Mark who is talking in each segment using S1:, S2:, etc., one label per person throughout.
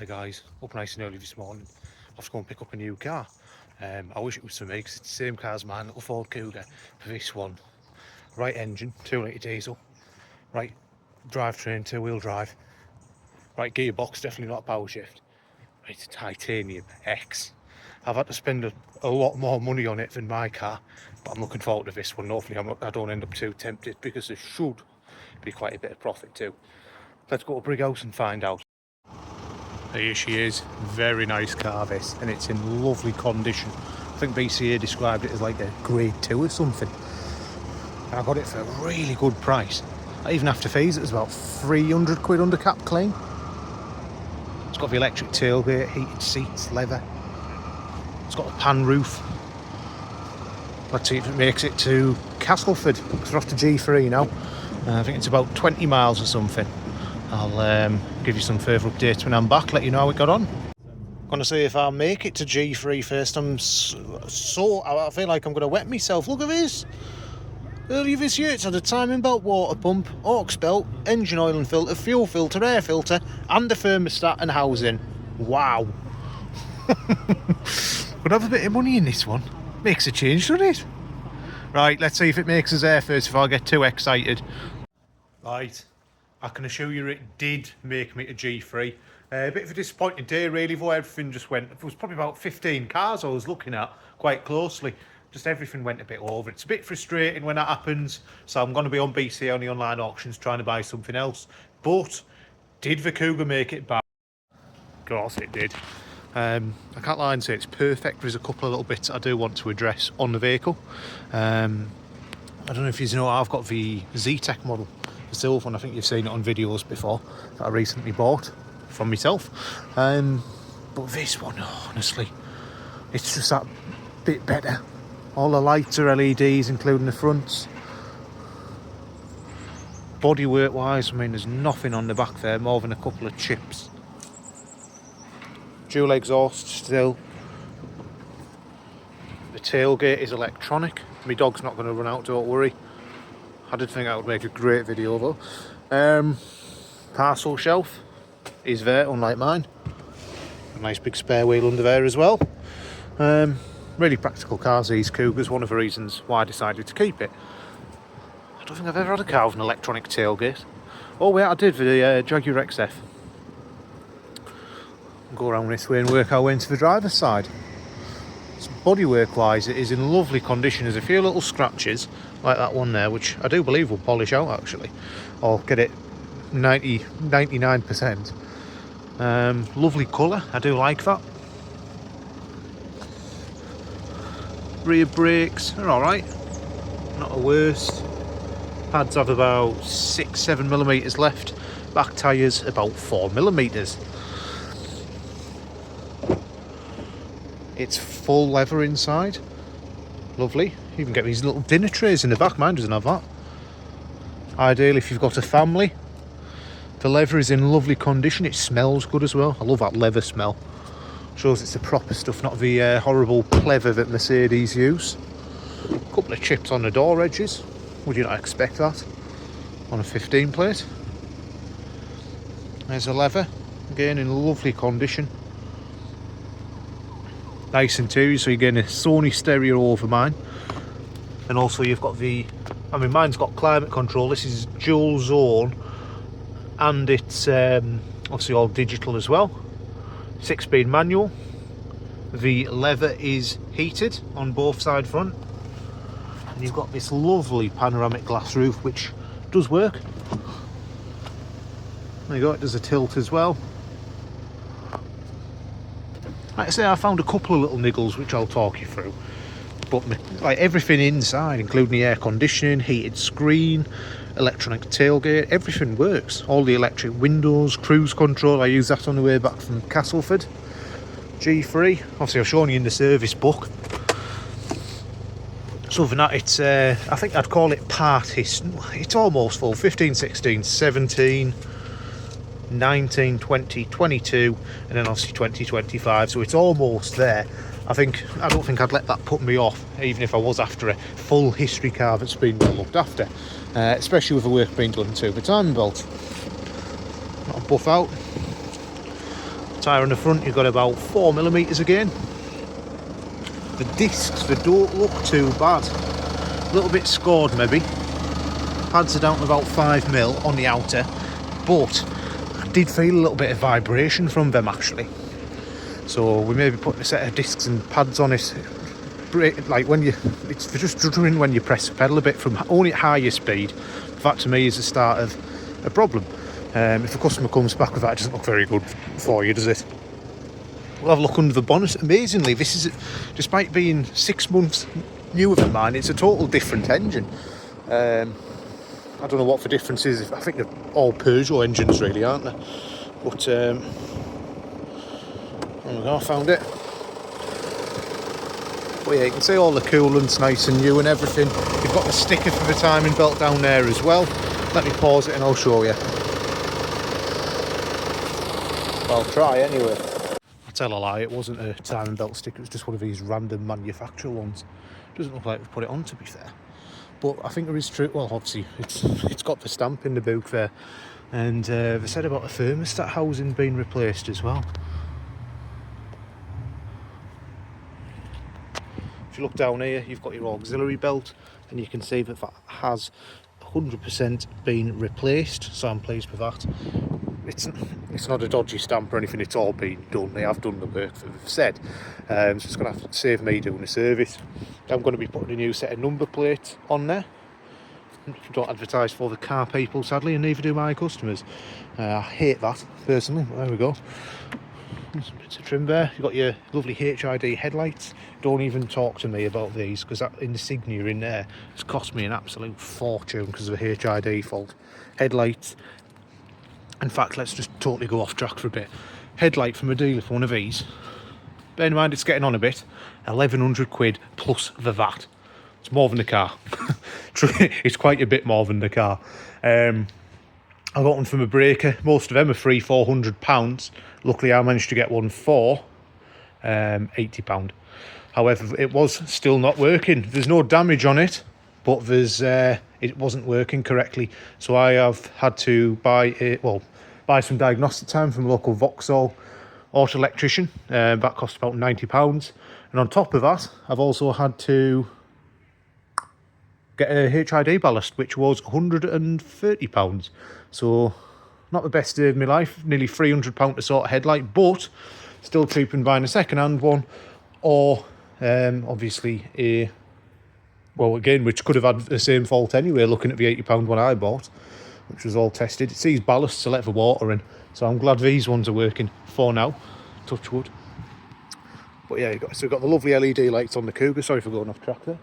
S1: Hi guys, up nice and early this morning. Off to go and pick up a new car. I wish it was for me because it's the same car as mine, little Ford Kuga. For this one, right engine, 2 litre diesel, right drivetrain, 2-wheel drive, right gearbox, definitely not a power shift, right titanium X. I've had to spend a lot more money on it than my car, but I'm looking forward to this one. Hopefully I don't end up too tempted because there should be quite a bit of profit too. Let's go to Brighouse and find out. Here she is, very nice car this, and it's in lovely condition. I think BCA described it as like a grade 2 or something. And I got it for a really good price. Even after fees, it was about 300 quid under cap clean. It's got the electric tailgate, heated seats, leather. It's got a pan roof. Let's see if it makes it to Castleford, because we're off to G3 now. I think it's about 20 miles or something. I'll give you some further updates when I'm back, let you know how it got on. I'm going to see if I'll make it to G3 first. I feel like I'm going to wet myself. Look at this. Earlier this year it's had a timing belt, water pump, aux belt, engine oil and filter, fuel filter, air filter and a thermostat and housing. Wow. We'll have a bit of money in this one. Makes a change, doesn't it? Right, let's see if it makes us air first if I get too excited. Right. I can assure you it did make me to G3. A bit of a disappointing day really, though. Everything just went, it was probably about 15 cars I was looking at quite closely. Just everything went a bit over. It's a bit frustrating when that happens, so I'm going to be on BCA on the online auctions trying to buy something else. But did the Kuga make it back? Of course it did. I can't lie and say it's perfect. There's a couple of little bits I do want to address on the vehicle. I don't know if you know, I've got the Z-Tech model. The silver one, I think you've seen it on videos before, that I recently bought from myself. But this one, honestly, it's just that bit better. All the lights are LEDs, including the fronts. Bodywork wise, I mean, there's nothing on the back there more than a couple of chips. Dual exhaust still. The tailgate is electronic. My dog's not going to run out, don't worry. I did think that would make a great video though. Parcel shelf is there, unlike mine. A nice big spare wheel under there as well. Really practical cars, these Kugas. One of the reasons why I decided to keep it. I don't think I've ever had a car with an electronic tailgate. Oh yeah, I did for the Jaguar XF. Go around this way and work our way into the driver's side. Bodywork wise, it is in lovely condition. There's a few little scratches like that one there, which I do believe will polish out actually, or get it 99%. Lovely colour, I do like that. Rear brakes are alright, not the worst. Pads have about 6-7 millimetres left. Back tyres about 4 millimetres. It's full leather inside. Lovely. You even get these little dinner trays in the back. Mine doesn't have that. Ideal if you've got a family. The leather is in lovely condition. It smells good as well. I love that leather smell. Shows it's the proper stuff, not the horrible pleather that Mercedes use. A couple of chips on the door edges. Would you not expect that on a 15 plate? There's the leather. Again in lovely condition. Nice interior, so you're getting a Sony stereo over mine. And also you've got mine's got climate control. This is dual zone, and it's obviously all digital as well. 6-speed manual. The leather is heated on both side front. And you've got this lovely panoramic glass roof, which does work. There you go, it does a tilt as well. Like I say, I found a couple of little niggles which I'll talk you through, but like everything inside, including the air conditioning, heated screen, electronic tailgate, everything works. All the electric windows, cruise control, I use that on the way back from Castleford. G3, obviously I've shown you in the service book. So for that, it's I think I'd call it it's almost full. 15, 16, 17, 19, 20, 22, and then obviously 2025, so it's almost there. I don't think I'd let that put me off, even if I was after a full history car that's been well looked after, especially with the work being done to the timing belt. Not a buff out. Tyre on the front, you've got about 4mm again. The discs, they don't look too bad. A little bit scored maybe. Pads are down to about 5mm on the outer, but I did feel a little bit of vibration from them actually. So we may be putting a set of discs and pads on it. Like when it's just drumming when you press the pedal a bit from only at higher speed. That to me is the start of a problem. If a customer comes back with that, it doesn't look very good for you, does it? We'll have a look under the bonnet. Amazingly, this is, despite being 6 months newer than mine, it's a total different engine. I don't know what the difference is. I think they're all Peugeot engines really, aren't they? But there we go, I found it. But yeah, you can see all the coolant's nice and new and everything. You've got the sticker for the timing belt down there as well. Let me pause it and I'll show you. I'll try anyway. I tell a lie, it wasn't a timing belt sticker, it was just one of these random manufacturer ones. Doesn't look like we've put it on, to be fair. But I think there is true, well obviously it's got the stamp in the book there. And they said about the thermostat housing being replaced as well. If you look down here, you've got your auxiliary belt and you can see that that has 100% been replaced, so I'm pleased with that. It's not a dodgy stamp or anything, it's all been done. They have done the work that they've said. So it's going to have to save me doing a service. I'm going to be putting a new set of number plates on there. Don't advertise for the car people, sadly, and neither do my customers. I hate that, personally, but there we go. Some bits of trim there. You've got your lovely HID headlights. Don't even talk to me about these, because that insignia in there has cost me an absolute fortune because of the HID fault. Headlights. In fact, let's just totally go off track for a bit. Headlight from a dealer for one of these. Bear in mind it's getting on a bit. 1,100 quid plus the VAT. It's more than the car. It's quite a bit more than the car. I got one from a breaker. Most of them are £300-400. Luckily I managed to get one for £80. However, it was still not working. There's no damage on it, but there's it wasn't working correctly. So I have had to buy some diagnostic time from a local Vauxhall auto electrician. That cost about £90. And on top of that, I've also had to get a HID ballast, which was £130. So not the best day of my life. Nearly £300 to sort a headlight, but still cheaper than buying a second-hand one, or obviously well, again, which could have had the same fault anyway, looking at the £80 one I bought, which was all tested. It's these ballasts to let the water in, so I'm glad these ones are working for now, touch wood. But yeah, we've got the lovely LED lights on the Kuga. Sorry for going off track there.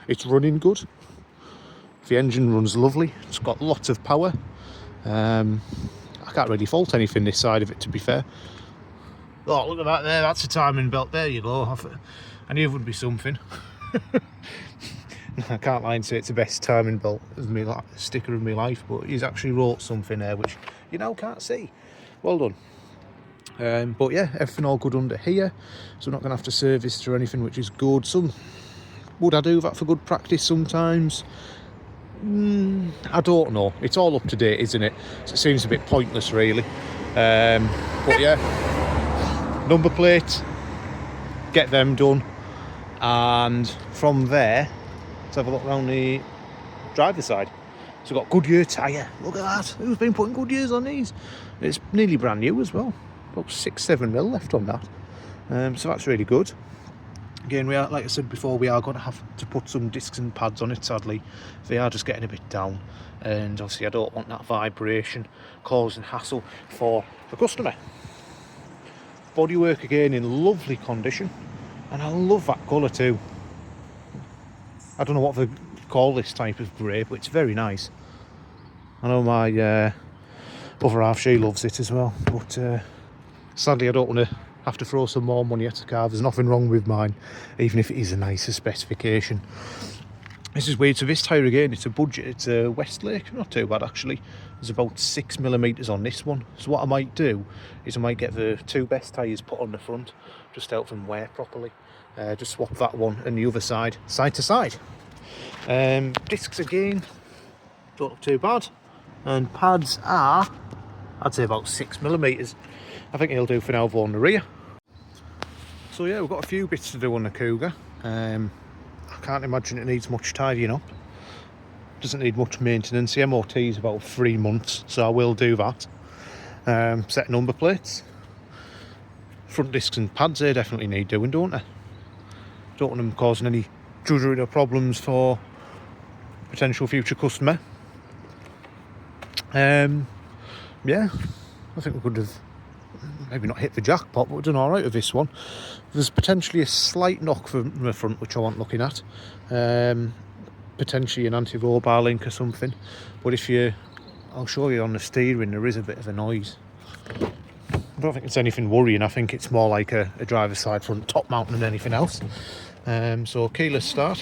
S1: It's running good. The engine runs lovely. It's got lots of power. I can't really fault anything this side of it, to be fair. Oh, look at that there. That's a timing belt. There you go. I knew it would be something. I can't lie and say it's the best timing belt of me, like sticker of my life, but he's actually wrote something there which you now can't see. Well done. But yeah, everything all good under here, so I'm not going to have to service through anything, which is good. Would I do that for good practice sometimes? I don't know. It's all up to date, isn't it? So it seems a bit pointless, really. But yeah, number plates, get them done, and from there, let's have a look around the driver's side. So we've got Goodyear tyre. Look at that. Who's been putting Goodyears on these? It's nearly brand new as well. About 6-7mm left on that. So that's really good. Again, we are, like I said before, we are going to have to put some discs and pads on it, sadly. They are just getting a bit down, and obviously I don't want that vibration causing hassle for the customer. Bodywork again in lovely condition, and I love that colour too. I don't know what they call this type of grey, but it's very nice. I know my other half, she loves it as well, but sadly I don't want to have to throw some more money at the car. There's nothing wrong with mine, even if it is a nicer specification. This is weird. So this tyre again, it's a budget, it's a Westlake, not too bad actually. There's about 6mm on this one. So what I might do is I might get the two best tyres put on the front, just to help them wear properly. Just swap that one and the other side to side. Discs again, don't look too bad. And pads are I'd say about 6mm. I think he'll do for now on the rear. So yeah, we've got a few bits to do on the Kuga. I can't imagine it needs much tidying up. Doesn't need much maintenance. The MOT is about 3 months, so I will do that. Set number plates. Front discs and pads, they definitely need doing, don't they? Don't want them causing any drudgery or problems for potential future customer. Yeah, I think we could have maybe not hit the jackpot, but we've done alright with this one. There's potentially a slight knock from the front, which I want looking at. Potentially an anti-roll bar link or something. But I'll show you on the steering, there is a bit of a noise. I don't think it's anything worrying. I think it's more like a driver's side front top mount than anything else. So keyless start.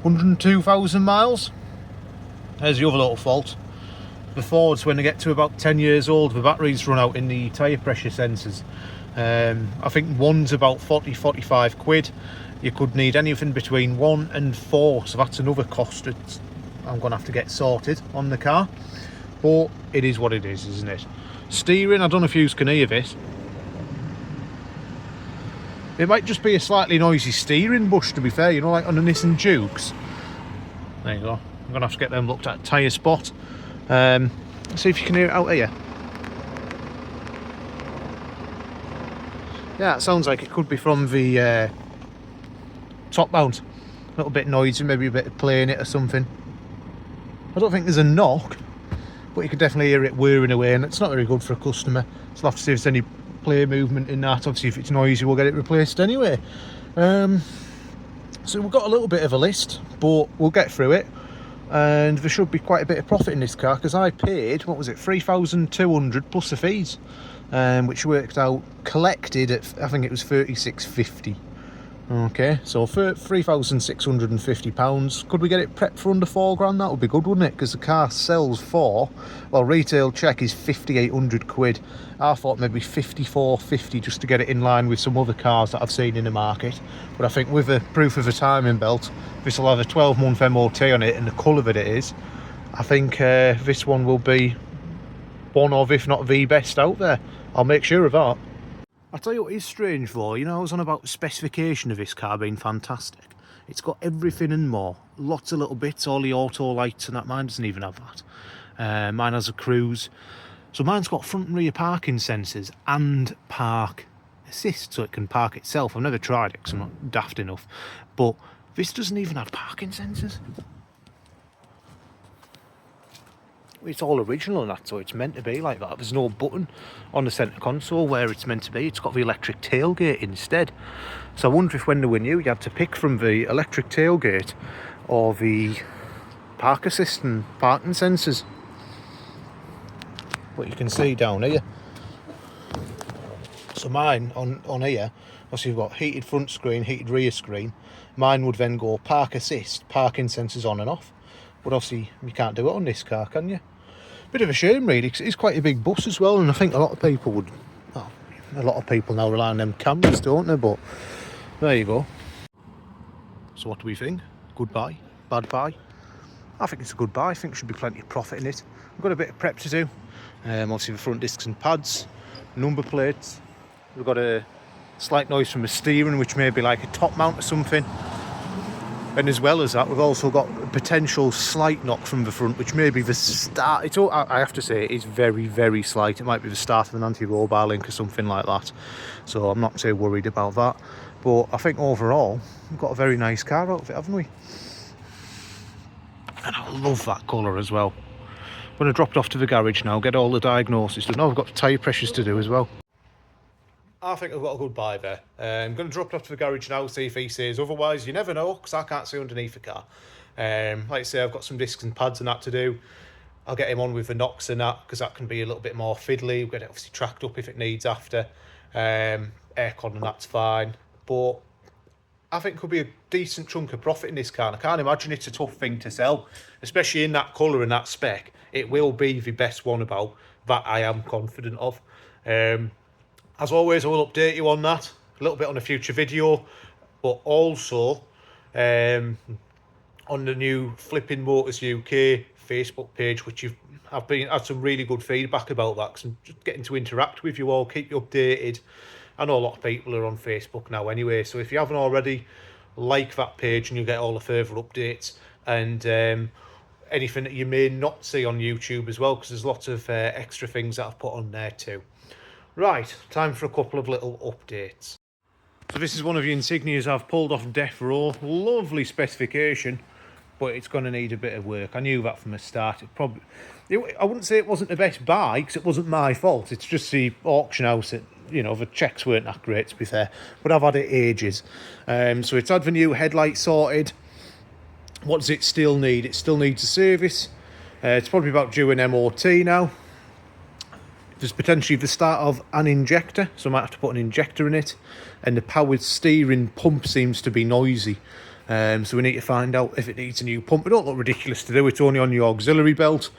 S1: 102,000 miles. There's the other little fault. The Fords, when they get to about 10 years old, the batteries run out in the tyre pressure sensors. I think one's about 40-45 quid. You could need anything between 1 and 4, so that's another cost that I'm going to have to get sorted on the car. But it is what it is, isn't it? Steering, I don't know if you can hear this. It might just be a slightly noisy steering bush, to be fair, you know, like on the Nissan Dukes. There you go. I'm going to have to get them looked at tyre spot. See if you can hear it out here. Yeah, it sounds like it could be from the top mount. A little bit noisy, maybe a bit of playing it or something. I don't think there's a knock, but you can definitely hear it whirring away, and it's not very good for a customer. So I'll have to see if there's any play movement in that. Obviously, if it's noisy, we'll get it replaced anyway. So we've got a little bit of a list, but we'll get through it. And there should be quite a bit of profit in this car, because I paid, what was it, 3,200 plus the fees, which worked out collected at, I think it was 36.50. Okay, so for £3,650, could we get it prepped for under £4,000? That would be good, wouldn't it? Because the car sells for, well, retail check is 5,800 quid. I thought maybe 54.50 just to get it in line with some other cars that I've seen in the market. But I think with the proof of a timing belt, this will have a 12-month MOT on it, and the colour that it is, I think this one will be one of, if not the best out there. I'll make sure of that. I'll tell you what is strange though, you know, I was on about the specification of this car being fantastic. It's got everything and more. Lots of little bits, all the auto lights and that. Mine doesn't even have that. Mine has a cruise. So mine's got front and rear parking sensors and park assist, so it can park itself. I've never tried it because I'm not daft enough. But this doesn't even have parking sensors. It's all original and that, so it's meant to be like that. There's no button on the centre console where it's meant to be. It's got the electric tailgate instead. So I wonder if when they were new, you had to pick from the electric tailgate or the park assist and parking sensors. What you can see down here. So mine on here, obviously you've got heated front screen, heated rear screen. Mine would then go park assist, parking sensors on and off. But obviously you can't do it on this car, can you? Bit of a shame really, because it's quite a big bus as well, and I think a lot of people would, well, a lot of people now rely on them cameras, don't they? But there you go. So what do we think? Good buy? Bad buy? I think it's a good buy. I think there should be plenty of profit in it. We've got a bit of prep to do. Obviously the front discs and pads, number plates. We've got a slight noise from the steering, which may be like a top mount or something. And as well as that, we've also got a potential slight knock from the front, which may be the start. It's all, I have to say, it's very, very slight. It might be the start of an anti-roll bar link or something like that. So I'm not too worried about that. But I think overall, we've got a very nice car outfit, haven't we? And I love that colour as well. I'm going to drop it off to the garage now, get all the diagnosis done. Oh, we've got the tyre pressures to do as well. I think I've got a good buy there. I'm going to drop it off to the garage now, see if he says otherwise. You never know, because I can't see underneath the car. Like I say, I've got some discs and pads and that to do. I'll get him on with the knocks and that, because that can be a little bit more fiddly. We'll get it obviously tracked up if it needs after. Aircon and that's fine. But I think could be a decent chunk of profit in this car. And I can't imagine it's a tough thing to sell, especially in that colour and that spec. It will be the best one about that, I am confident of. As always, I will update you on that, a little bit on a future video, but also on the new Flipping Motors UK Facebook page, which I've had some really good feedback about that, because I'm just getting to interact with you all, keep you updated. I know a lot of people are on Facebook now anyway, so if you haven't already, like that page and you'll get all the further updates, and anything that you may not see on YouTube as well, because there's lots of extra things that I've put on there too. Right, time for a couple of little updates. So this is one of the insignias I've pulled off Death Row. Lovely specification, but it's going to need a bit of work. I knew that from the start. I wouldn't say it wasn't the best buy, because it wasn't my fault. It's just the auction house. The checks weren't that great, to be fair. But I've had it ages. So it's had the new headlight sorted. What does it still need? It still needs a service. It's probably about due an MOT now. There's potentially the start of an injector, so I might have to put an injector in it. And the powered steering pump seems to be noisy. So we need to find out if it needs a new pump. It don't look ridiculous to do, it's only on your auxiliary belt.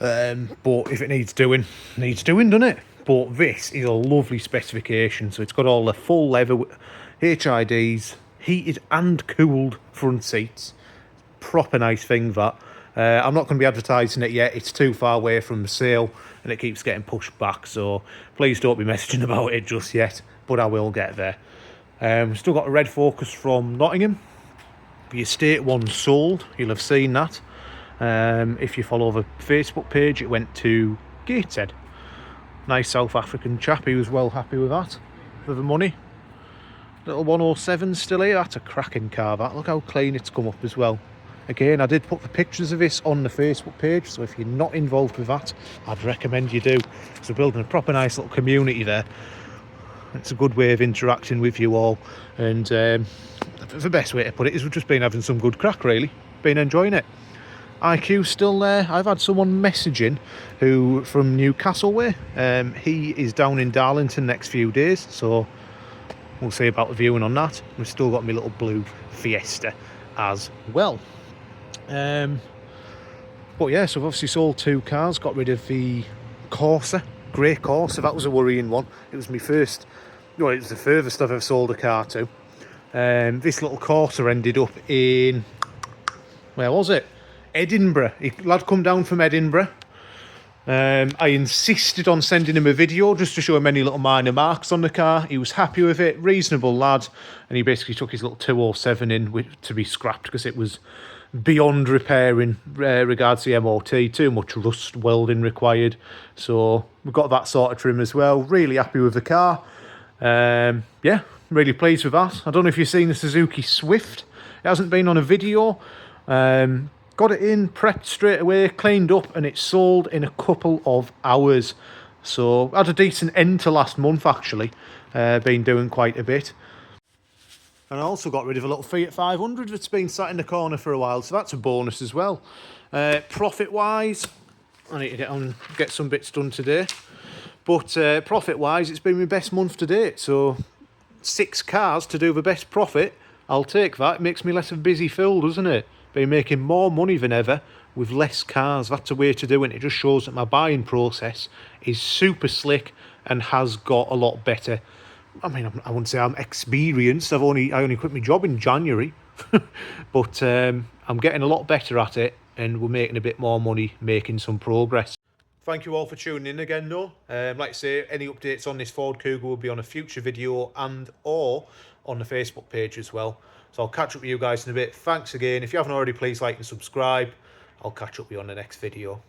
S1: But if it needs doing, doesn't it? But this is a lovely specification. So it's got all the full leather HIDs, heated and cooled front seats. Proper nice thing, that. I'm not going to be advertising it yet. It's too far away from the sale and it keeps getting pushed back. So please don't be messaging about it just yet. But I will get there. Still got a red Focus from Nottingham. The estate one sold. You'll have seen that. If you follow the Facebook page, it went to Gateshead. Nice South African chap. He was well happy with that for the money. Little 107 still here. That's a cracking car, that. Look how clean it's come up as well. Again, I did put the pictures of this on the Facebook page, so if you're not involved with that, I'd recommend you do. So building a proper nice little community there. It's a good way of interacting with you all, and the best way to put it is we've just been having some good crack, really. Been enjoying it. IQ's still there. I've had someone messaging who from Newcastle way. He is down in Darlington next few days, so we'll see about the viewing on that. We've still got my little blue Fiesta as well. But yeah, so I've obviously sold 2 cars, got rid of the Corsa, grey Corsa. That was a worrying one. It was my first, well, it was the furthest I've ever sold a car to. This little Corsa ended up in, where was it? Edinburgh. Lad come down from Edinburgh. I insisted on sending him a video just to show him any little minor marks on the car. He was happy with it, reasonable lad, and he basically took his little 207 in to be scrapped because it was beyond repairing regards to the MOT. Too much rust welding required. So we've got that sorted for him as well. Really happy with the car. Yeah, really pleased with that. I don't know if you've seen the Suzuki Swift. It hasn't been on a video. Got it in, prepped straight away, cleaned up, and it sold in a couple of hours. So had a decent end to last month, actually. Been doing quite a bit. And I also got rid of a little Fiat 500 that's been sat in the corner for a while, so that's a bonus as well. Profit-wise, I need to get some bits done today. But profit-wise, it's been my best month to date. So 6 cars to do the best profit, I'll take that. It makes me less of a busy fool, doesn't it? Been making more money than ever with less cars. That's a way to do it. It just shows that my buying process is super slick and has got a lot better. I mean, I wouldn't say I'm experienced. I only quit my job in January, but I'm getting a lot better at it, and we're making a bit more money, making some progress. Thank you all for tuning in again, though. Like I say, any updates on this Ford Kuga will be on a future video and or on the Facebook page as well. So I'll catch up with you guys in a bit. Thanks again. If you haven't already, please like and subscribe. I'll catch up with you on the next video.